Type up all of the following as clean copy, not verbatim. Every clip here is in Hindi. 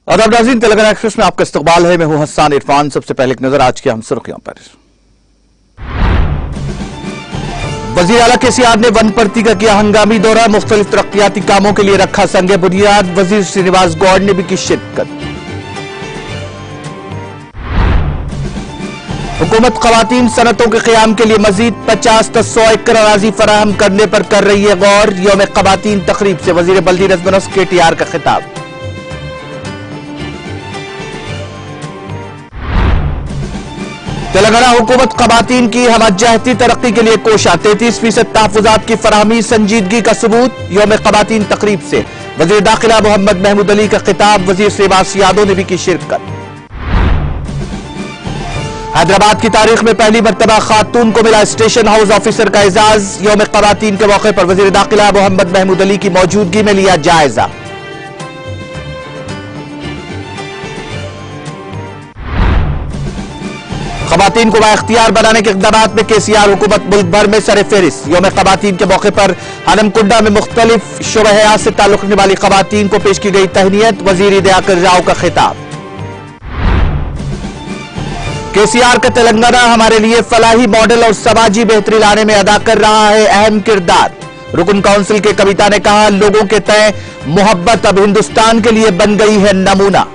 आदाब नाज़रीन, तेलंगाना एक्सप्रेस में आपका इस्तकबाल है। मैं हूं हसन इरफान। सबसे पहले एक नजर आज की हम सुर्खियों पर। वज़ीर आला केसीआर ने वनपर्ती का किया हंगामी दौरा, मुख्तलिफ तरक्याती कामों के लिए रखा संगे बुनियाद। वजीर श्रीनिवास गौड़ ने भी की शिरकत। हुकूमत खवातीन सनतों के क़याम के लिए मजीद 50 से 100 एकड़ अराजी फराहम करने पर कर रही है गौर। यौम खवातीन तकरीब से वजीर बल्दी नज़्म नस्क केटीआर का खिताब। तेलंगाना हुकूमत खवातीन की हमजहती तरक्की के लिए कोशा, 33% तहफ़्फ़ुज़ात की फराहमी संजीदगी का सबूत। यौम खवातीन तकरीब से वज़ीर दाखिला मोहम्मद महमूद अली का खिताब। वज़ीर श्रीवास यादव ने भी की शिरकत। हैदराबाद की तारीख में पहली मर्तबा खातून को मिला स्टेशन हाउस ऑफिसर का एजाज। यौम खवातीन के मौके पर वज़ीर दाखिला मोहम्मद महमूद अली की मौजूदगी में लिया जायजा। खवातीन को बाइख्तियार बनाने के इक़दामात में केसीआर हुकूमत मुल्क भर में सर फेरिस्त। यौम खवातीन के मौके पर हनमकुंडा में मुख्तलिफ शुबह से ताल्लुक़ रखने वाली खवातीन को पेश की गई तहनीयत। वज़ीर दयाकर राव का खिताब। केसीआर का तेलंगाना हमारे लिए फलाही मॉडल और समाजी बेहतरी लाने में अदा कर रहा है अहम किरदार। रुकन काउंसिल के कविता ने कहा, लोगों के तय मोहब्बत अब हिंदुस्तान के लिए बन गई है नमूना।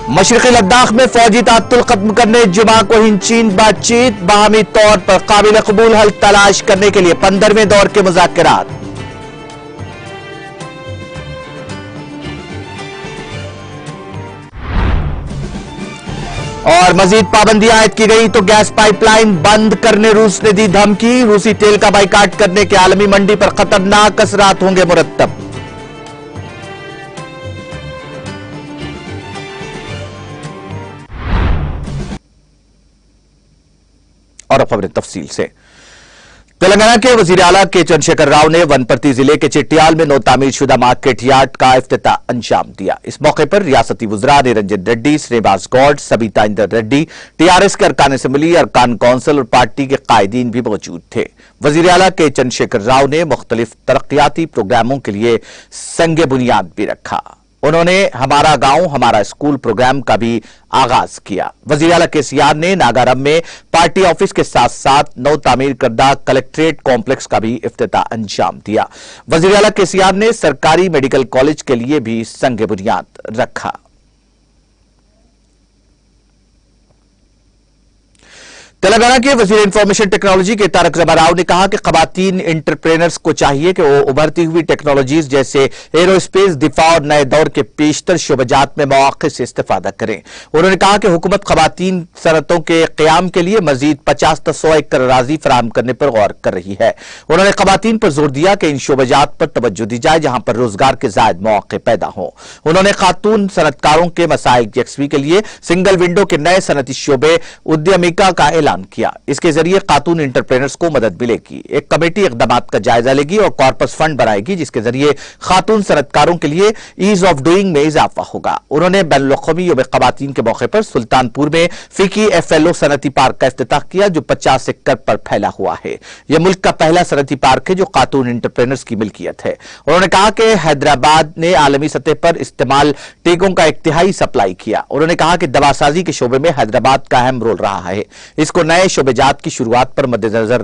मशरक़ी लद्दाख में फौजी तात्तुल खत्म करने जुमा को हिंद चीन बातचीत। बाहमी तौर पर काबिल कबूल हल तलाश करने के लिए 15वें दौर के मुज़ाकरात। और मजीद पाबंदियां आयद की गई तो गैस पाइपलाइन बंद करने रूस ने दी धमकी। रूसी तेल का बाइकाट करने के आलमी मंडी पर खतरनाक असरात होंगे मुरत्तब। और अब खबरें तफसील से। तेलंगाना के वजीर आला के चंद्रशेखर राव ने वनपर्ती जिले के चिट्टियाल में नौ तामीरशुदा मार्केट यार्ड का इफ्तिताह अंजाम दिया। इस मौके पर रियासती वुज़रा निरंजन रेड्डी, श्रीनिवास गौड़, सबिता इंदर रेड्डी, टीआरएस के अरकान असम्बली, अरकान कौंसिल और पार्टी के कायदीन भी मौजूद थे। वजीर आला के चंद्रशेखर राव ने मुख्तलिफ तरक्याती प्रोग्रामों के लिए संगे बुनियाद भी रखा। उन्होंने हमारा गांव हमारा स्कूल प्रोग्राम का भी आगाज किया। वज़ीर आला केसीआर ने नागारम में पार्टी ऑफिस के साथ साथ नौ तामीर करदा कलेक्ट्रेट कॉम्प्लेक्स का भी इफ्तिताह अंजाम दिया। वज़ीर आला केसीआर ने सरकारी मेडिकल कॉलेज के लिए भी संगे बुनियाद रखा। तेलंगाना के वजीर इंफॉर्मेशन टेक्नोलॉजी के तारक जमा राव ने कहा कि खवातीन एंटरप्रेनर्स को चाहिए कि वो उभरती हुई टेक्नोलॉजीज जैसे एरोस्पेस, दिफा और नए दौर के पेशतर शोबजात में मौके से इस्तेफादा करें। उन्होंने कहा कि हुकूमत खवातीन सनतों के क़याम के लिए मजीद 50 से 100 एकड़ अराजी फराहम करने पर गौर कर रही है। उन्होंने खवातीन पर जोर दिया कि इन शोबजात पर तवज्जो दी जाए जहां पर रोजगार के ज़ायद मौके पैदा हों। उन्होंने खातून सनतकारों के मसाइल की यकसवी के लिए सिंगल विंडो के नए सनती शोबे उद्यमिका का ऐलान किया। इसके जरिए खातून एंटरप्रेनर्स को मदद मिलेगी। एक कमेटी इक़दामात का जायजा लेगी और कॉर्पस फंड बनाएगी जिसके जरिए खातून सनतकारों के लिए ईज ऑफ डूइंग में इजाफा होगा। उन्होंने बैनुल-अक़वामी यौम खवातीन के मौके पर सुल्तानपुर में फिकी एफएलओ सनती पार्क का इफ्तिताह किया जो 50 एकड़ पर फैला हुआ है। यह मुल्क का पहला सनती पार्क है जो खातून एंटरप्रेनर्स की मिल्कियत है। उन्होंने कहा कि हैदराबाद ने आलमी सतह पर इस्तेमाल टीकों का 1/3 सप्लाई किया। उन्होंने कहा कि दवासाजी के शोबे में हैदराबाद का अहम रोल रहा है। इसको नए शोबेजात की शुरुआत पर मद्देनजर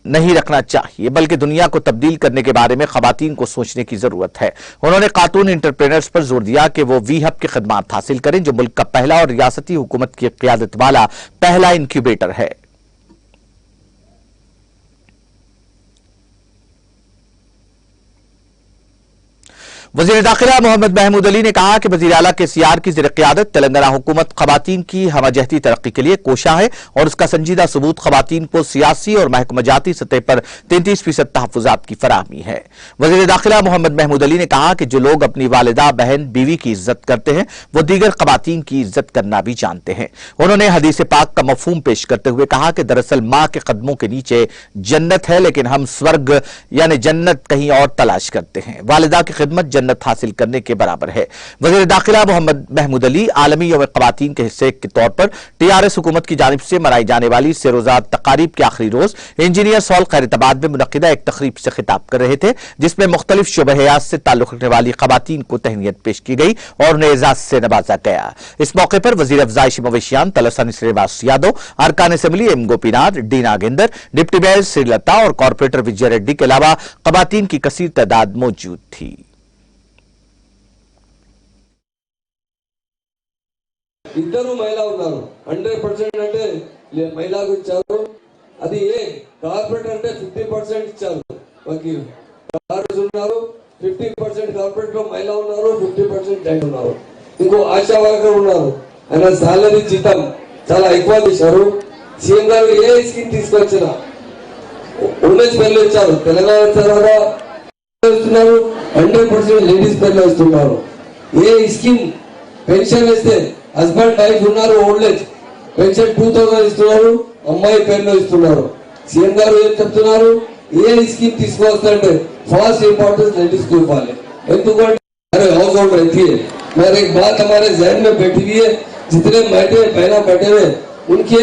नहीं रखना चाहिए बल्कि दुनिया को तब्दील करने के बारे में खवातीन को सोचने की जरूरत है। उन्होंने खातून एंटरप्रेनर्स पर जोर दिया कि वो वी हब की खिदमात हासिल करें जो मुल्क का पहला और रियासती हुकूमत की क़यादत वाला पहला इंक्यूबेटर है। वज़ीर दाखिला मोहम्मद महमूद अली ने कहा कि वज़ीर आला केसीआर की ज़ेर-ए-क़यादत तेलंगाना हुकूमत खवातीन की हमजहती तरक्की के लिए कोशा है और उसका संजीदा सबूत खवातीन को सियासी और महकमजाती सतह पर 33% तहफ़्फ़ुज़ात की फराहमी है। वज़ीर दाखिला मोहम्मद महमूद अली ने कहा कि जो लोग अपनी वालिदा, बहन, बीवी की इज्जत करते हैं वो दीगर खवातीन की इज्जत करना भी जानते हैं। उन्होंने हदीस पाक का मफ़हूम पेश करते हुए कहा कि दरअसल माँ के कदमों के नीचे जन्नत है लेकिन हम स्वर्ग यानी जन्नत कहीं और तलाश करते हैं। वालिदा की खिदमत जन्नत हासिल करने के बराबर है। वज़ीर दाखिला मोहम्मद महमूद अली आलमी यौम ख़वातीन के हिस्से के तौर पर TRS हुकूमत की जानिब से मनाई जाने वाली से-रोज़ा तकारीब के आखिरी रोज इंजीनियर्स हॉल खैरताबाद में मुनक्किदा एक तकरीब से खिताब कर रहे थे, जिसमें मुख्तलिफ शुबह-ए-हयात से ताल्लुक रखने वाली ख़वातीन को तहनीत पेश की गई और उन्हें एजाज से नवाजा गया। इस मौके पर वज़ीर अफ़ज़ाइश मवेशियान तलसानी श्रीनिवास यादव, अरकान assembly M Gopinath, D Nagendra, deputy mayor Srilatha और कॉर्पोरेटर विजय रेड्डी के अलावा ख़वातीन की कसीर तादाद मौजूद थी। ఇద్దరు మహిళ ఉన్నారు 100% అంటే మహిళకు ఇచ్చారు. అది ఏ కార్పొరేట్ అంటే 50% ఇచ్చారు. వకీల్ కార్పొరేట్ ఉన్నారు 50% కార్పొరేట్ లో మహిళ ఉన్నారు, 50% జెంట్ ఉన్నారు. ఇంకో ఆశా వర్కర్ ఉన్నారు, ఆయన సాలరీ జీతం చాలా ఎక్కువ ఇచ్చారు. సీఎం గారు ఏ స్కీమ్ తీసుకొచ్చినా ఉమెన్స్ పేర్లు ఇచ్చారు. తెలంగాణ తర్వాత ఇస్తున్నారు, 100% లేడీస్ పేర్లు ఇస్తున్నారు. ఏ స్కీమ్ పెన్షన్ ఇస్తే హస్బెండ్ వైఫ్ ఉన్నారు, ఓల్డ్ ఏజ్ పెన్షన్ 2000 ఇస్తున్నారు, అమ్మాయి పేరులో ఇస్తున్నారు. సీఎం గారు ఏం చెప్తున్నారు, ఏ స్కీమ్ తీసుకొస్తారంటే फर्स्ट इंपॉर्टेंस लेडीज को इవ్వాలి. ఎందుకంటే अरे हाउस होल्ड रहती है, मगर एक बात हमारे जहन में बैठी हुई है, जितने बैठे पहना बैठे हुए उनके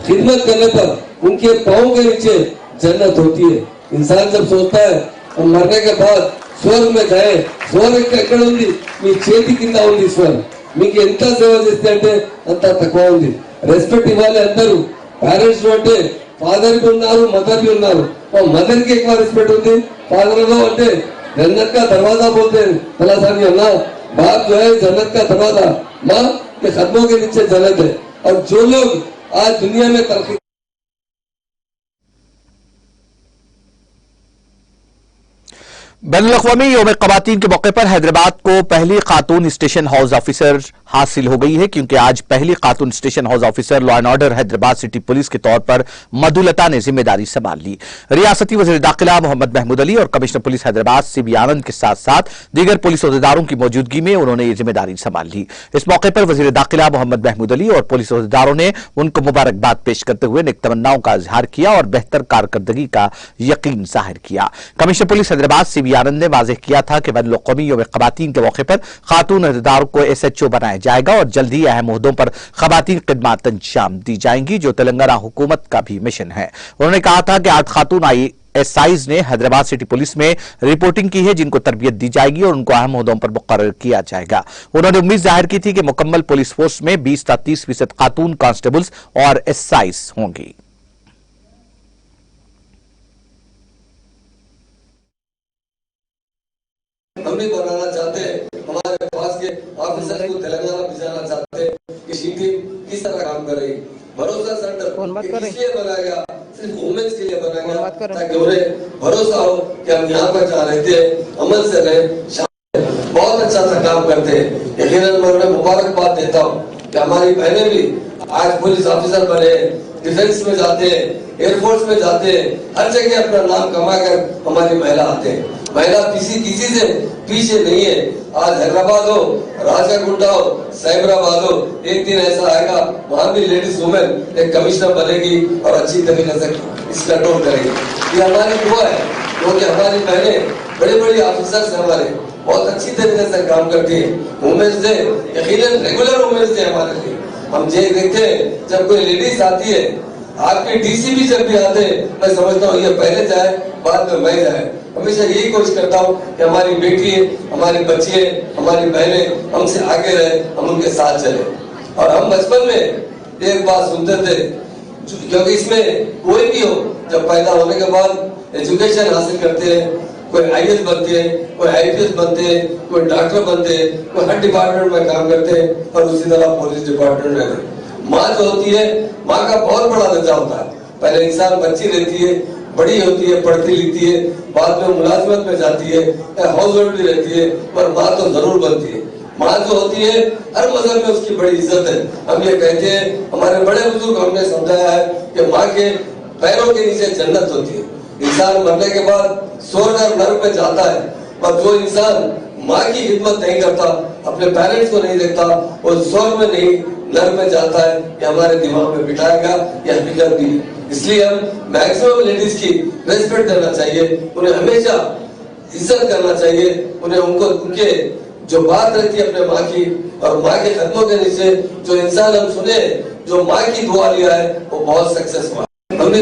खिदमत करने पर उनके पाँव के नीचे जन्नत होती है. इंसान जब सोचता है और मरने के बाद स्वर्ग में जाए, स्वर्ग ఎక్కడ ఉంది, మీ చేతి కింద ఉంది స్వర్గం. మీకు ఎంత సేవ చేస్తే అంటే అంత తక్కువ ఉంది. రెస్పెక్ట్ ఇవ్వాలి అందరూ. పేరెంట్స్ అంటే फादर भी उन्नारू, मदर भी उन्नारू, और मदर की एक बार रिस्पेक्ट होती, फादर लो అంటే जन्नत का दरवाजा बोलते हैं. भला साहब अल्लाह बाप जो है जन्नत का दरवाजा, माँ के कदमों के नीचे जन्नत है. और जो लोग आज दुनिया में तरक्की बैनुल-अक़वामी यौम ख़वातीन के मौके पर हैदराबाद को पहली खातून स्टेशन हाउस ऑफिसर हासिल हो गई है, क्योंकि आज पहली खातून station house officer law and order Hyderabad city police के तौर पर मधुलता ने जिम्मेदारी संभाल ली। रियासती वज़ीर दाखिला मोहम्मद महमूद अली और कमिश्नर पुलिस हैदराबाद CB आनंद के साथ साथ दीगर पुलिस अहदेदारों की मौजूदगी में उन्होंने ये जिम्मेदारी संभाल ली। इस मौके पर वज़ीर दाखिला मोहम्मद महमूद अली और पुलिस अहदेदारों ने उनको मुबारकबाद पेश करते हुए नेक तमन्नाओं का इजहार किया और बेहतर कारकर्दगी का यकीन जाहिर किया। कमिश्नर पुलिस हैदराबाद CB आनंद ने वाज़ेह किया था कि बैनुल-अक़वामी यौम ख़वातीन के मौके पर खातून अहदेदारों को SHO बनाया जाएगा और जल्द ही अहम ओहदों पर ख़वातीन खिदमत अंजाम दी जाएंगी, जो तेलंगाना हुकूमत का भी मिशन है। उन्होंने कहा था कि 8 खातून ISIs ने हैदराबाद सिटी पुलिस में रिपोर्टिंग की है, जिनको तरबियत दी जाएगी और उनको अहम ओहदों पर मुकर्रर किया जाएगा। उन्होंने उम्मीद जाहिर की थी कि मुकम्मल पुलिस फोर्स में 20 से 30% खातून कांस्टेबल्स और SIs होंगी। हम भी बनाना चाहते हैं, हमारे पास के ऑफिसर को तेलंगाना भिजाना चाहते हैं कि टीम किस तरह काम करेगी. भरोसा सेंटर इसलिए बनाया गया, सिर्फ वुमेन्स के लिए बनाया गया, ताकि उन्हें भरोसा हो कि हम यहाँ पर जहाँ रहते हैं अमन से रहे, बहुत अच्छा सा काम करते हैं. यकीनन मैं उन्हें मुबारकबाद देता हूँ कि हमारी बहनें भी आज पुलिस ऑफिसर बने, डिफेंस में जाते हैं, एयरफोर्स में जाते हैं, हर जगह अपना नाम कमाकर हमारी महिला आते हैं. महिला किसी से पीछे नहीं है. आज हैदराबाद हो, राजागुंडा हो, साइबराबाद हो, एक दिन ऐसा आएगा वहां भी लेडीज वुमेन एक कमिश्नर बनेगी और अच्छी तरीके से इस कंट्रोल करेगी. ये हमारी दुआ है, क्योंकि हमारी बहनें बड़ी ऑफिसर्स हमारे बहुत अच्छी तरीके से काम करती है. वुमेन्स डे यकीनन रेगुलर वुमेन्स डे हमारे लिए हम ये देखते हैं, जब कोई लेडीज आती है, आपके DC भी जब भी आते हैं, मैं समझता हूँ ये पहले जाए बाद में मैं जाए. हमेशा यही कोशिश करता हूँ कि हमारी बेटी है, हमारी बच्ची है, हमारी बहनें हमसे आगे रहे, हम उनके साथ चले. और हम बचपन में एक बात सुनते थे, क्योंकि इसमें कोई भी हो, जब पैदा होने के बाद एजुकेशन हासिल करते हैं, कोई IAS बनते हैं, कोई IPS बनते हैं, कोई डॉक्टर बनते हैं, कोई हर डिपार्टमेंट में काम करते हैं, और उसी तरह पुलिस डिपार्टमेंट में. माँ जो होती है, माँ का बहुत बड़ा दर्जा होता है. पहले इंसान बच्ची रहती है, बड़ी होती है, पढ़ती लिखती है, बाद में मुलाजमत में जाती है, हाउस होल्ड भी रहती है, पर माँ तो जरूर बनती है. माँ जो होती है हर मजहब में उसकी बड़ी इज्जत है. हम ये कहते हैं, हमारे बड़े बुजुर्ग हमने समझाया है कि माँ के पैरों के नीचे जन्नत होती है. इंसान मरने के बाद स्वर्ग और नरक में जाता है, पर जो इंसान माँ की खिदमत नहीं करता, अपने पेरेंट्स को नहीं देखता, वो स्वर्ग में नहीं नरक में जाता है. ये हमारे दिमाग में बिठाया गया, यह हकीकत भी है. इसलिए हम मैक्सिमम लेडीज की रेस्पेक्ट देना चाहिए, उन्हें हमेशा इज्जत करना चाहिए, उन्हें उनको उनके जो बात रहती है अपने माँ की, और माँ के कदमों के नीचे जो इंसान हम सुने, जो माँ की दुआ लिया है, वो बहुत सक्सेस हुआ। हम भी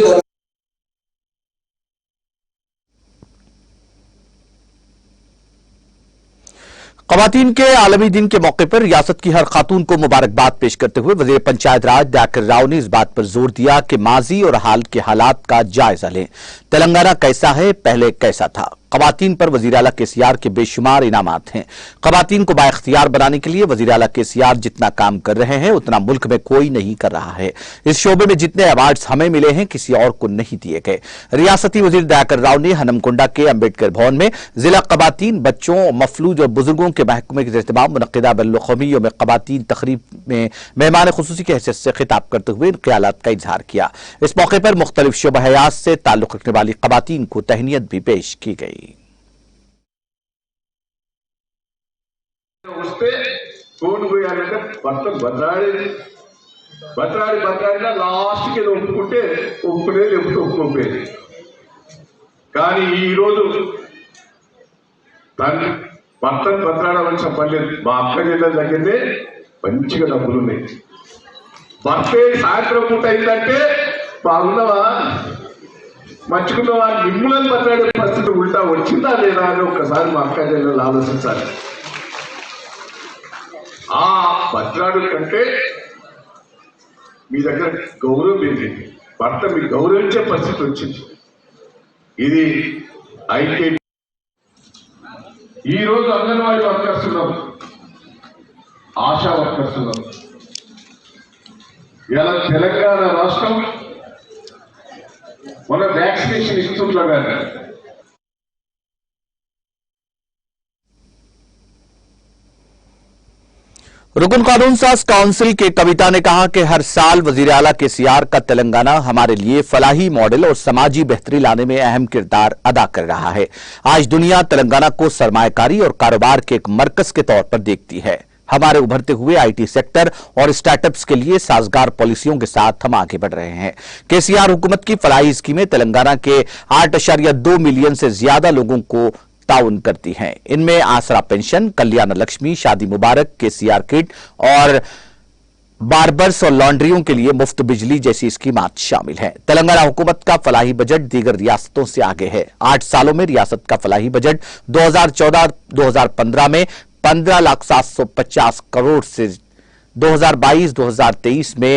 ख़वातीन के आलमी दिन के मौके पर रियासत की हर खातून को मुबारकबाद पेश करते हुए वज़ीर पंचायत राज दयाकर राव ने इस बात पर जोर दिया कि माजी और हाल के हालात का जायजा लें। तेलंगाना कैसा है, पहले कैसा था। ख़वातीन पर वज़ीर आला केसीआर के बेशुमार इनामात हैं। ख़वातीन को बाइख्तियार बनाने के लिए वज़ीर आला केसीआर जितना काम कर रहे हैं उतना मुल्क में कोई नहीं कर रहा है। इस शोबे में जितने अवार्ड्स हमें मिले हैं किसी और को नहीं दिए गए। रियासती वज़ीर दयाकर राव ने हनमकुंडा के अम्बेडकर भवन में जिला ख़वातीन, बच्चों, मफलूज और बुजुर्गों के महकमे के इज्तिमाम मुनक़िदा बैनुल-अक़वामी यौम ख़वातीन तक़रीब में मेहमान खुसूसी की हैसियत से खिताब करते हुए इन ख़यालात का इजहार किया। इस मौके पर मुख्तलिफ शोबा हयात से ताल्लुक़ रखने वाली ख़वातीन को तहनीत भी पेश की गई। వస్తే కోర్టు పోయాలంటే భర్త బతరాడినా లాస్ట్కి ఏదో ఒప్పుకునేది లేకపోతే ఒప్పుకోపోయేది. కానీ ఈరోజు భర్తను బతరాడవలసిన పని లేదు. మా అక్క జిల్లా తగ్గితే మంచిగా డబ్బులు ఉన్నాయి. భర్తే సాయంత్రం పూట అయిందంటే బాగున్నావా, మంచుకున్నావా, నిమ్ములను బతరాడే పరిస్థితి ఉల్టా వచ్చిందా లేదా అని ఒక్కసారి మా అక్క జిల్లాలో ఆలోచించాలి. ఆ భద్రాడు కంటే మీ దగ్గర గౌరవం పెరిగింది, భర్త మీరు గౌరవించే పరిస్థితి వచ్చింది. ఇది ఐకే. ఈరోజు అంగన్వాడీ వర్కర్స్ ఉన్నారు, ఆశా వర్కర్స్ ఉన్నారు. ఇలా తెలంగాణ రాష్ట్రం మన వ్యాక్సినేషన్ ఇస్తుండగానే रुकन कानून साज काउंसिल के कविता ने कहा कि हर साल वजीर आला केसीआर का तेलंगाना हमारे लिए फलाही मॉडल और समाजी बेहतरी लाने में अहम किरदार अदा कर रहा है। आज दुनिया तेलंगाना को सरमायाकारी और कारोबार के एक मरकज के तौर पर देखती है। हमारे उभरते हुए आईटी सेक्टर और स्टार्टअप्स के लिए साजगार पॉलिसियों के साथ हम आगे बढ़ रहे हैं। केसीआर हुकूमत की फलाही स्कीमें तेलंगाना के 8.2 मिलियन से ज्यादा लोगों को ताउन करती हैं। इनमें आसरा पेंशन, कल्याण लक्ष्मी, शादी मुबारक, केसीआर किट और बार्बर्स और लॉन्ड्रियों के लिए मुफ्त बिजली जैसी स्कीमात शामिल हैं। तेलंगाना हुकूमत का फलाही बजट दीगर रियासतों से आगे है। 8 सालों में रियासत का फलाही बजट 2014-2015 में 15,750 करोड़ से 2022-2023 में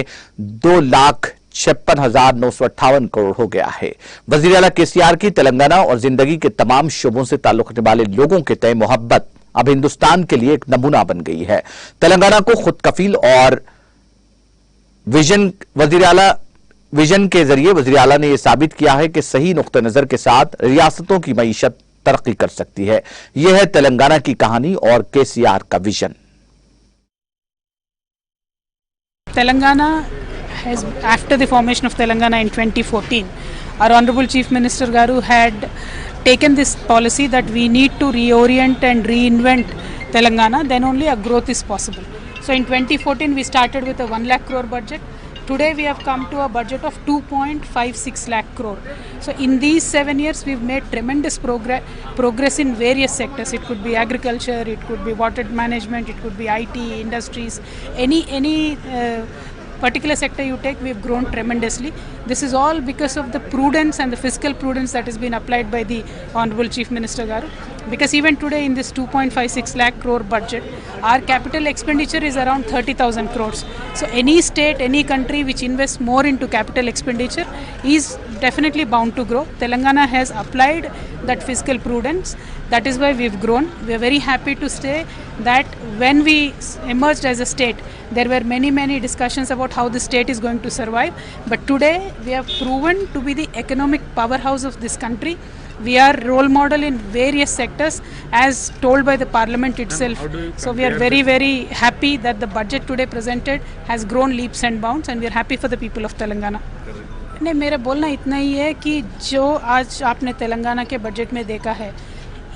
2,56,958 करोड़ हो गया है। वजीर आला केसीआर की तेलंगाना और जिंदगी के तमाम शोबों से ताल्लुक रखने वाले लोगों के तय मोहब्बत अब हिंदुस्तान के लिए एक नमूना बन गई है। तेलंगाना को खुद कफील और विजन के जरिए वजीर आला ने यह साबित किया है कि सही नुक्ते नजर के साथ रियासतों की मईशत तरक्की कर सकती है। यह है तेलंगाना की कहानी और केसीआर का vision. Telangana has, after the formation of Telangana in 2014, our Honorable Chief Minister Garu had taken this policy that we need to reorient and reinvent Telangana, then only a growth is possible. So in 2014 we started with a 1 lakh crore budget. Today we have come to a budget of 2.56 lakh crore. So in these 7 years we've made tremendous progress in various sectors. It could be agriculture, it could be water management, it could be IT, industries, any particular sector you take, we've grown tremendously. This is all because of the prudence and the fiscal prudence that has been applied by the Honorable Chief Minister Garu. Because even today in this 2.56 lakh crore budget, our capital expenditure is around 30,000 crores. So any state, any country which invests more into capital expenditure is definitely bound to grow. Telangana has applied that fiscal prudence. That is why we've grown. We are very happy to say that when we emerged as a state, there were many discussions about how the state is going to survive. But today we have proven to be the economic powerhouse of this country. We are role model in various sectors as told by the parliament itself. So we are very happy that the budget today presented has grown leaps and bounds, and we are happy for the people of Telangana. नहीं, मेरा बोलना इतना ही है कि जो आज आपने तेलंगाना के बजट में देखा है,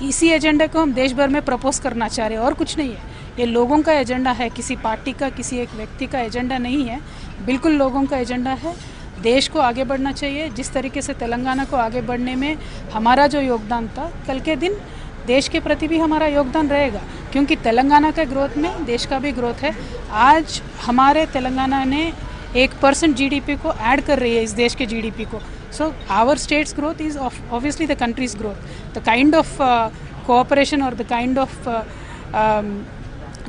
इसी एजेंडा को हम देश भर में प्रपोज करना चाह रहे हैं और कुछ नहीं है। ये लोगों का एजेंडा है, किसी पार्टी का, किसी एक व्यक्ति का एजेंडा नहीं है, बिल्कुल लोगों का एजेंडा है। देश को आगे बढ़ना चाहिए। जिस तरीके से तेलंगाना को आगे बढ़ने में हमारा जो योगदान था, कल के दिन देश के प्रति भी हमारा योगदान रहेगा, क्योंकि तेलंगाना के ग्रोथ में देश का भी ग्रोथ है। आज हमारे तेलंगाना ने 1% GDP को ऐड कर रही है इस देश के GDP को। So our state's growth is obviously the country's growth. The kind of cooperation or the kind of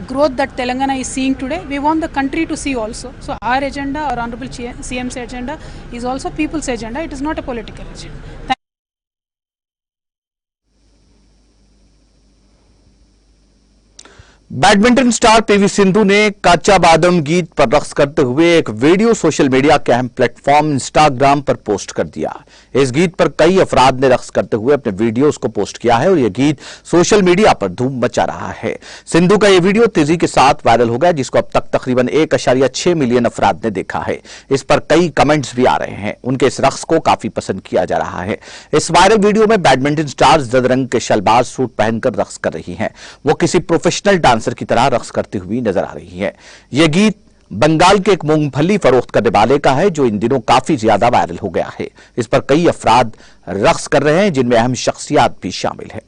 growth that Telangana is seeing today, we want the country to see also. So our agenda, our Honorable CM's agenda is also people's agenda. It is not a political agenda. Badminton star PV Sindhu ने कच्चा बादाम गीत पर रक्स करते हुए एक वीडियो सोशल मीडिया के अहम प्लेटफॉर्म इंस्टाग्राम पर पोस्ट कर दिया। इस गीत पर कई अफराद ने रक्स करते हुए अपने वीडियोस को पोस्ट किया है और यह गीत सोशल मीडिया पर धूम मचा रहा है। सिंधु का यह वीडियो तेजी के साथ वायरल हो गया, जिसको अब तक तकरीबन 1.6 मिलियन अफराद ने देखा है। इस पर कई कमेंट्स भी आ रहे हैं। उनके इस रक्स को काफी पसंद किया जा रहा है। इस वायरल वीडियो में बैडमिंटन स्टार जद रंग के शलवार सूट पहनकर रक्स कर रही हैं। वो किसी प्रोफेशनल डांसर की तरह रक्स करती हुई नजर आ रही है। यह गीत बंगाल के एक मूंगफली फरोख्त करने वाले का है, जो इन दिनों काफी ज्यादा वायरल हो गया है। इस पर कई अफराद रक्स कर रहे हैं, जिनमें अहम शख्सियात भी शामिल है।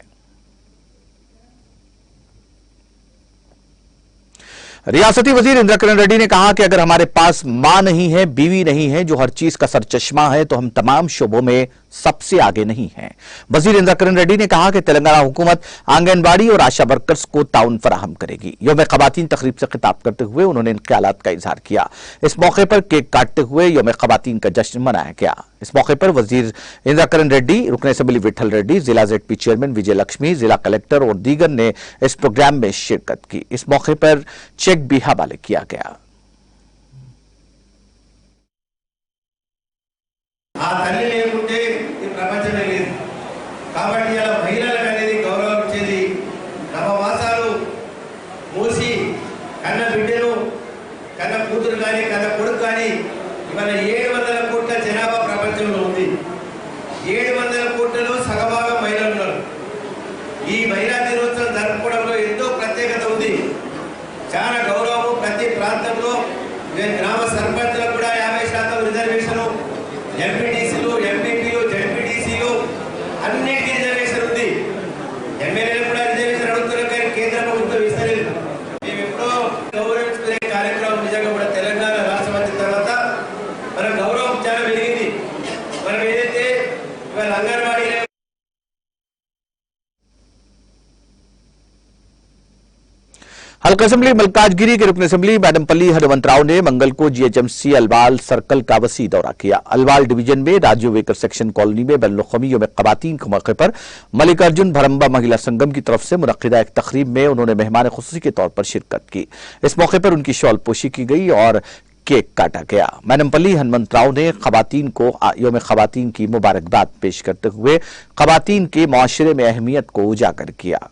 रियासती वजीर इंद्रकरण रेड्डी ने कहा कि अगर हमारे पास मां नहीं है, बीवी नहीं है, जो हर चीज का सरचश्मा है, तो हम तमाम शोबों में सबसे आगे नहीं हैं। वजीर इंद्रकरण रेड्डी ने कहा कि तेलंगाना हुकूमत आंगनबाड़ी और आशा वर्कर्स को ताउन फराहम करेगी। यौम खवातीन तकरीब से खिताब करते हुए उन्होंने इन ख्यालात का इजहार किया। इस मौके पर केक काटते हुए यौम खवातीन का जश्न मनाया गया। इस मौके पर वजीर इंद्रकरण रेड्डी, रुकन असेंबली विठल रेड्डी, जिला जेडपी चेयरमैन विजय लक्ष्मी, जिला कलेक्टर और दीगर ने इस प्रोग्राम में शिरकत की। इस मौके पर चेक भी हवाले किया गया। కాబట్టి ఇలా మహిళలకు అనేది గౌరవం ఇచ్చేది నవమాసాలు మోసి కన్న బిడ్డను కన్న కూతురు కానీ కన్న కొడుకు కానీ ఇవాళ 700 కోట్ల జనాభా ప్రపంచంలో ఉంది. 700 కోట్లలో సగభాగం మహిళలు ఉన్నారు. ఈ మహిళా దినోత్సవం జరుపుకోవడంలో ఎంతో ప్రత్యేకత ఉంది. చాలా గౌరవము. ప్రతి ప్రాంతంలో గ్రామ సర్పంచులకు కూడా 50% రిజర్వేషన్, ఎంపీటీసీలు, ఎంపీపీలు, జడ్పీటీసీలు అన్నిటికీ రిజర్వేషన్ ఉంది. ఎమ్మెల్యేలు కూడా రిజర్వేషన్ అడుగుతున్నారు, కానీ కేంద్ర ప్రభుత్వం ఇస్తలేదు. మేము ఎప్పుడో గౌరవించుకునే కార్యక్రమం నిజంగా కూడా తెలంగాణ రాష్ట్రం వచ్చిన తర్వాత మన గౌరవం చాలా పెరిగింది. మనం ఏదైతే ఇవాళ అంగన్వాడీ हल्का असेंबली मलकाजगिरी के रुकन असेंबली मैडमपल्ली हनुमंतराव ने मंगल को जीएचएमसी अलवाल सर्कल का वसी दौरा किया। अलवाल डिवीजन में राजीव वेकर सेक्शन कॉलोनी में बैनुल-अक़वामी यौम ख़वातीन के मौके पर मल्लिकार्जुन भरम्बा महिला संगम की तरफ से मुनक्किदा एक तकरीब में उन्होंने मेहमान खुसूसी के तौर पर शिरकत की। इस मौके पर उनकी शॉल पोशी की गई और केक काटा गया। मैडमपल्ली हनुमंतराव ने ख़वातीन को यौम ख़वातीन की मुबारकबाद पेश करते हुए ख़वातीन के मुआशरे में अहमियत को उजागर किया।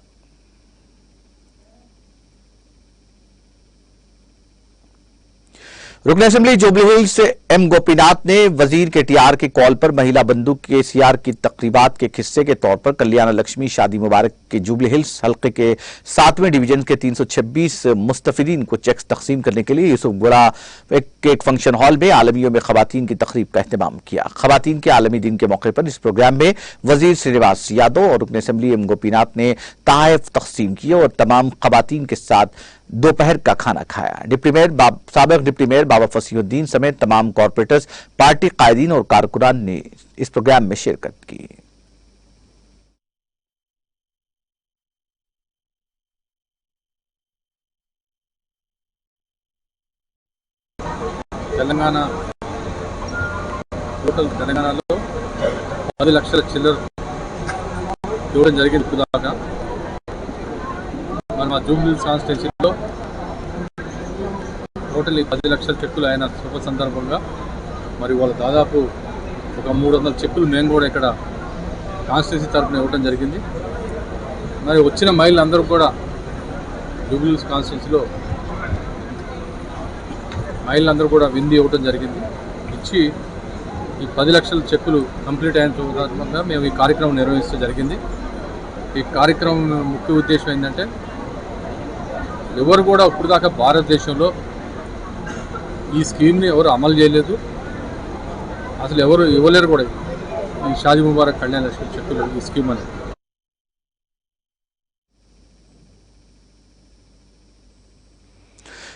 रुकन असेंबली जुबली हिल्स से एम गोपीनाथ ने वजीर के टीआर के कॉल पर महिला बंदूक के सीआर की तकरीबात के हिस्से के तौर पर कल्याण लक्ष्मी शादी मुबारक के जुबली हिल्स हल्के के 7वें डिवीजन के 326 मुस्तफिदीन को चेक्स तकसीम करने के लिए यूसुफगुड़ा के एक फंक्शन हॉल में आलमी यौम खवातीन की तकरीब का एहतमाम किया। खवातीन के आलमी दिन के मौके पर इस प्रोग्राम में वजीर श्रीनिवास यादव और रुकन असेंबली एम गोपीनाथ ने तोहफे तकसीम किए और तमाम खवातीन के साथ दोपहर का खाना खाया। साबिक डिप्टी मेयर बाबा फसीहुद्दीन समेत तमाम कॉर्पोरेटर्स, पार्टी कायदीन और कारकुनान ने इस प्रोग्राम में शिरकत की। తెలంగాణలో 10 లక్షల చిల్లర ఇవ్వడం జరిగింది కుదాకా. మరి మా జూబ్లీ కాన్స్టిట్యున్సీలో టోటల్ 10 లక్షల చెక్కులు అయిన శుభ సందర్భంగా మరి వాళ్ళు దాదాపు ఒక 300 చెక్కులు మేము కూడా ఇక్కడ కాన్స్టిట్యున్సీ తరఫున ఇవ్వడం జరిగింది. మరి వచ్చిన మహిళలందరూ కూడా జూబ్లీ కాన్స్టిట్యున్సీలో మహిళలందరూ కూడా విందు ఇవ్వడం జరిగింది. ఇచ్చి ఈ 10 లక్షల చెక్కులు కంప్లీట్ అయిన సందర్భంగా మేము ఈ కార్యక్రమం నిర్వహించడం జరిగింది. ఈ కార్యక్రమం ముఖ్య ఉద్దేశం ఏంటంటే ఎవరు కూడా ఇప్పుడు దాకా భారతదేశంలో ఈ స్కీమ్ని ఎవరు అమలు చేయలేదు, అసలు ఎవరు ఇవ్వలేరు కూడా ఈ షాదీ ముబారక్ కళ్యాణ లక్ష్మి చెక్కులు ఈ స్కీమ్ అనేది.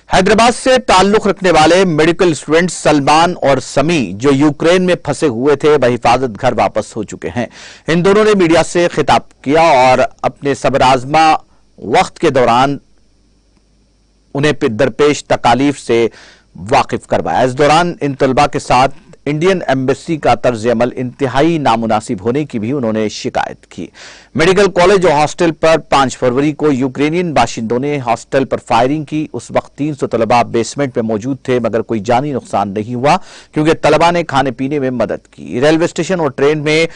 हैदराबाद से ताल्लुक रखने वाले मेडिकल स्टूडेंट सलमान और समी जो यूक्रेन में फंसे हुए थे वह हिफाजत घर वापस हो चुके हैं। इन दोनों ने मीडिया से खिताब किया और अपने सबराजमा वक्त के दौरान उन्हें दरपेश तकालीफ से वाकिफ करवाया। इस दौरान इन तलबा के साथ इंडियन एम्बेसी का तर्ज अमल इंतहाई नामुनासिब होने की भी उन्होंने शिकायत की। मेडिकल कॉलेज और हॉस्टल पर 5 फरवरी को यूक्रेनियन बाशिंदों ने हॉस्टल पर फायरिंग की। उस वक्त 300 तलबा बेसमेंट में मौजूद थे, मगर कोई जानी नुकसान नहीं हुआ क्योंकि तलबा ने खाने पीने में मदद की। रेलवे स्टेशन और ट्रेन में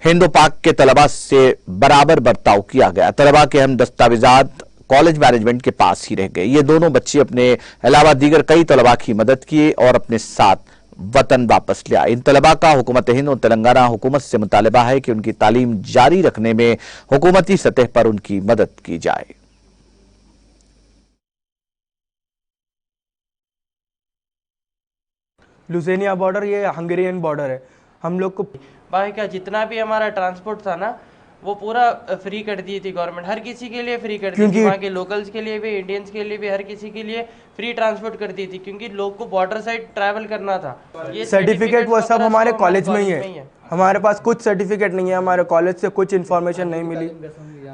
हिंदो पाक के तलबा से बराबर बर्ताव किया गया। तलबा के अहम दस्तावेजात कॉलेज मैनेजमेंट के पास ही रह गए। ये दोनों बच्चे अपने अलावा दीगर कई तलबा की मदद किए और अपने साथ वतन वापस लिया। इन तलबा का हुकूमत हिंद और तेलंगाना हुकूमत से मुतालबा है कि उनकी तालीम जारी रखने में हुकूमती सतह पर उनकी मदद की जाए। लुसेनिया बॉर्डर ये हंगेरियन बॉर्डर है। हम लोग को बाकी का जितना भी हमारा ट्रांसपोर्ट था ना वो पूरा फ्री कर दी थी गवर्नमेंट, हर किसी के लिए फ्री कर दी थी, वहाँ के लोकल्स के लिए भी, इंडियंस के लिए भी, हर किसी के लिए फ्री ट्रांसपोर्ट कर दी थी क्योंकि लोग को बॉर्डर साइड ट्रैवल करना था। ये सर्टिफिकेट वो सब हमारे कॉलेज में ही है। हमारे पास कुछ सर्टिफिकेट नहीं है, हमारे कॉलेज से कुछ इन्फॉर्मेशन नहीं मिली।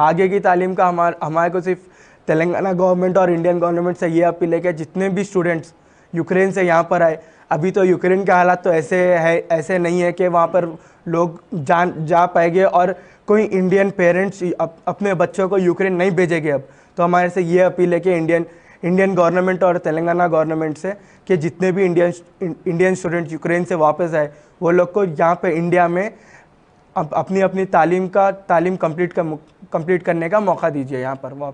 आगे की तालीम का हमारे को सिर्फ तेलंगाना गवर्नमेंट और इंडियन गवर्नमेंट से ये अपील है कि जितने भी स्टूडेंट्स यूक्रेन से यहाँ पर आए, अभी तो यूक्रेन के हालात तो ऐसे नहीं है कि वहाँ पर लोग जा पाएंगे और कोई इंडियन पेरेंट्स अपने बच्चों को यूक्रेन नहीं भेजेंगे। अब तो हमारे से ये अपील है कि इंडियन गवर्नमेंट और तेलंगाना गवर्नमेंट से कि जितने भी इंडियन स्टूडेंट्स यूक्रेन से वापस आए वो लोग को यहाँ पे इंडिया में अपनी तालीम कंप्लीट करने का मौका दीजिए यहाँ पर।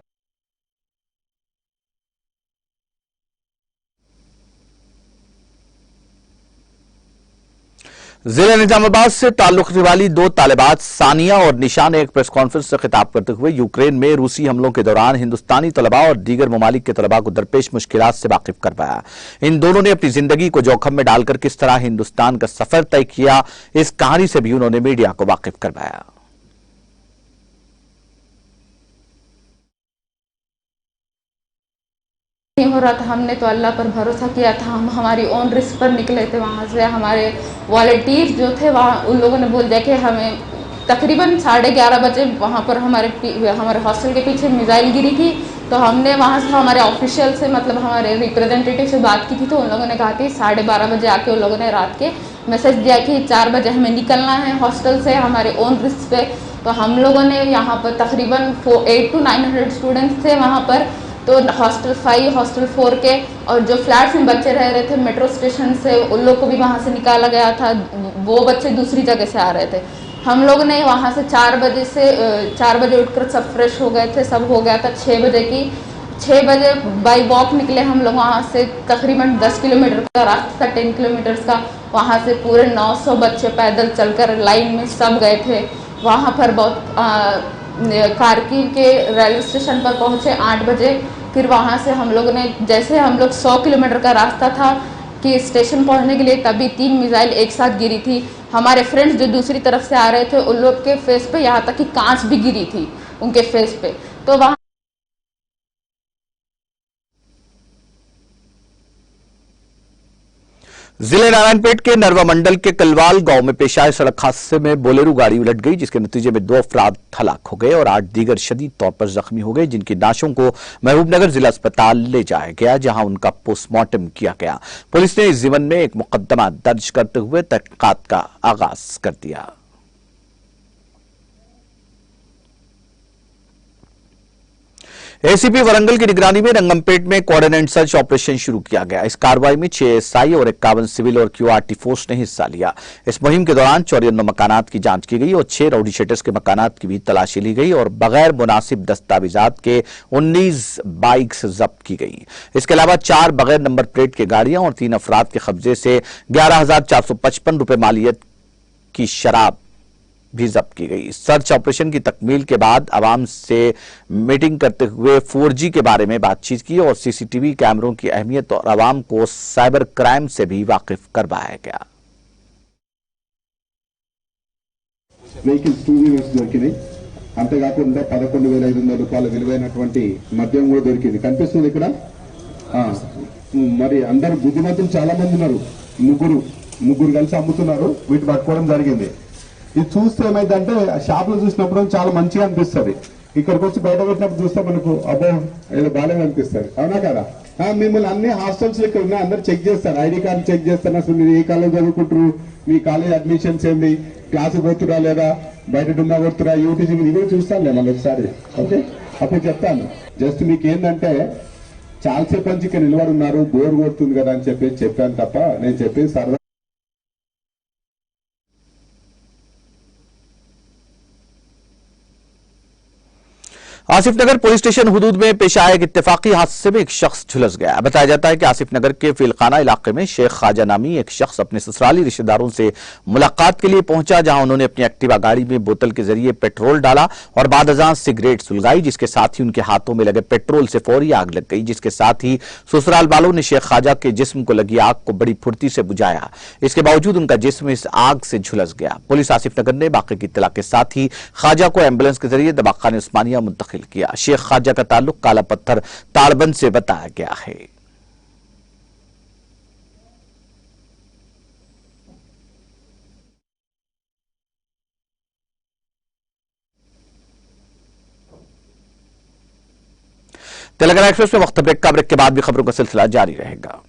जिला निजामाबाद से ताल्लुक रखने वाली 2 तालिबात सानिया और निशा ने एक प्रेस कॉन्फ्रेंस से खिताब करते हुए यूक्रेन में रूसी हमलों के दौरान हिंदुस्तानी तलबा और दीगर ममालिक के तलबा को दरपेश मुश्किलात से वाकिफ करवाया। इन दोनों ने अपनी जिंदगी को जोखम में डालकर किस तरह हिंदुस्तान का सफर तय किया, इस कहानी से भी उन्होंने मीडिया को वाकिफ करवाया। नहीं हो रहा था, हमने तो अल्लाह पर भरोसा किया था। हम हमारी ओन रिस्क पर निकले थे वहाँ से। हमारे वॉलंटियर्स जो थे वहाँ उन लोगों ने बोल दिया कि हमें तकरीबन 11:30 बजे वहाँ पर हमारे हॉस्टल के पीछे मिसाइल गिरी थी। तो हमने वहाँ से हमारे ऑफिशियल से मतलब हमारे रिप्रेजेंटेटिव से बात की थी, तो उन लोगों ने कहा कि 12:30 बजे आके उन लोगों ने रात के मैसेज दिया कि 4 बजे हमें निकलना है हॉस्टल से हमारे ओन रिस्क पे। तो हम लोगों ने यहाँ पर तकरीबन 800 to 900 स्टूडेंट्स थे वहाँ पर। तो हॉस्टल 5, हॉस्टल 4 के और जो फ्लैट्स में बच्चे रह रहे थे मेट्रो स्टेशन से, उन लोग को भी वहाँ से निकाला गया था। वो बच्चे दूसरी जगह से आ रहे थे। हम लोग ने वहाँ से 4 बजे उठकर सब फ्रेश हो गए थे, सब हो गया था 6 बजे बाई वॉक निकले हम लोग वहाँ से। तकरीबन 10 किलोमीटर का रास्ता था, 10 किलोमीटर्स का। वहाँ से पूरे 900 बच्चे पैदल चलकर लाइन में सब गए थे। वहाँ पर बहुत कारगिल के रेलवे स्टेशन पर पहुँचे 8 बजे। फिर वहाँ से हम लोग ने जैसे हम लोग 100 किलोमीटर का रास्ता था कि स्टेशन पहुँचने के लिए, तभी 3 मिसाइल एक साथ गिरी थी। हमारे फ्रेंड्स जो दूसरी तरफ से आ रहे थे उन लोग के फेस पे यहाँ तक कि कांच भी गिरी थी उनके फेस पे। तो वहाँ जिले नारायणपेट के नरवा मंडल के कलवाल गांव में पेश आए सड़क हादसे में बोलेरो गाड़ी उलट गई, जिसके नतीजे में 2 अफराद हलाक हो गए और 8 दीगर शदीद तौर पर जख्मी हो गए, जिनकी लाशों को महबूबनगर जिला अस्पताल ले जाया गया, जहां उनका पोस्टमार्टम किया गया। पुलिस ने इस जिम्मन में एक मुकदमा दर्ज करते हुए तहकीकात का आगाज कर दिया। एसीपी वरंगल की निगरानी में रंगमपेट में कॉर्डन एंड सर्च ऑपरेशन शुरू किया गया। इस कार्रवाई में 6 एसआई और 51 सिविल और क्यूआरटी फोर्स ने हिस्सा लिया। इस मुहिम के दौरान 54 मकानात की जांच की गई और 6 राउडी शीटर्स के मकानात की भी तलाशी ली गई और बगैर मुनासिब दस्तावेजात के 19 बाइक्स जब्त की गई। इसके अलावा 4 बगैर नंबर प्लेट की गाड़ियां और 3 अफराद के कब्जे से 11,455 रुपए मालियत की शराब भी जब्त की गई। सर्च ऑपरेशन की तकमील के बाद आवाम से मीटिंग करते हुए 4G के बारे में बातचीत की और सीसीटीवी कैमरों की अहमियत और आवाम को साइबर क्राइम से भी वाकिफ करवाया गया। వెహికల్స్ 2 వీలర్స్ దొరికినాయి. అంతేకాకుండా 11,500 రూపాయల విలువైనటువంటి మద్యం కూడా దొరికింది. కనిపిస్తుంది ఇక్కడ మరి అందరు బుద్ధిమంతులు చాలా మంది ఉన్నారు, ముగ్గురు కలిసి అమ్ముతున్నారు, వీటి పట్టుకోవడం జరిగింది. ఇది చూస్తే ఏమైందంటే షాప్ లో చూసినప్పుడు చాలా మంచిగా అనిపిస్తుంది, ఇక్కడికి వచ్చి బయట పెట్టినప్పుడు చూస్తే మనకు అబ్బో ఏదో బాగానే అనిపిస్తుంది. అవునా కదా? మిమ్మల్ని అన్ని హాస్టల్స్ ఇక్కడ ఉన్నాయి, అందరు చెక్ చేస్తారు, ఐడి కార్డు చెక్ చేస్తారు, అసలు మీరు ఏ కాలేజ్ చదువుకుంటారు, మీ కాలేజ్ అడ్మిషన్స్ ఏంటి, క్లాస్ పోతురా లేదా, బయట డుమ్మా కొడుతురా, యూటీజీ ఇవే చూస్తానులే మళ్ళీ ఒకసారి. ఓకే, అప్పుడు చెప్తాను. జస్ట్ మీకు ఏంటంటే చాలాసేపు నుంచి ఇక్కడ నిలబడి ఉన్నారు, బోర్ కొడుతుంది కదా అని చెప్పాను తప్ప నేను చెప్పేది సరదా. आसिफ नगर पुलिस स्टेशन हुदूद में पेश आए एक इत्तेफाकी हादसे में एक शख्स झुलस गया। बताया जाता है कि आसिफ नगर के फिलखाना इलाके में शेख ख्वाजा नामी एक शख्स अपने ससुराली रिश्तेदारों से मुलाकात के लिए पहुंचा, जहां उन्होंने अपनी एक्टिवा गाड़ी में बोतल के जरिए पेट्रोल डाला और बाद अज़ां सिगरेट सुलगाई, जिसके साथ ही उनके हाथों में लगे पेट्रोल से फौरी आग लग गई, जिसके साथ ही ससुराल वालों ने शेख ख्वाजा के जिस्म को लगी आग को बड़ी फुर्ती से बुझाया। इसके बावजूद उनका जिस्म इस आग से झुलस गया। पुलिस आसिफ नगर ने वाक़े की इत्तला के साथ ही ख्वाजा को एम्बुलेंस के जरिए दवाखाने उस्मानिया मुंतकिल किया। शेख ख्वाजा का ताल्लुक काला पत्थर ताड़बंद से बताया गया है। तेलंगाना एक्सप्रेस में वक्त ब्रेक का ब्रेक के बाद भी खबरों का सिलसिला जारी रहेगा।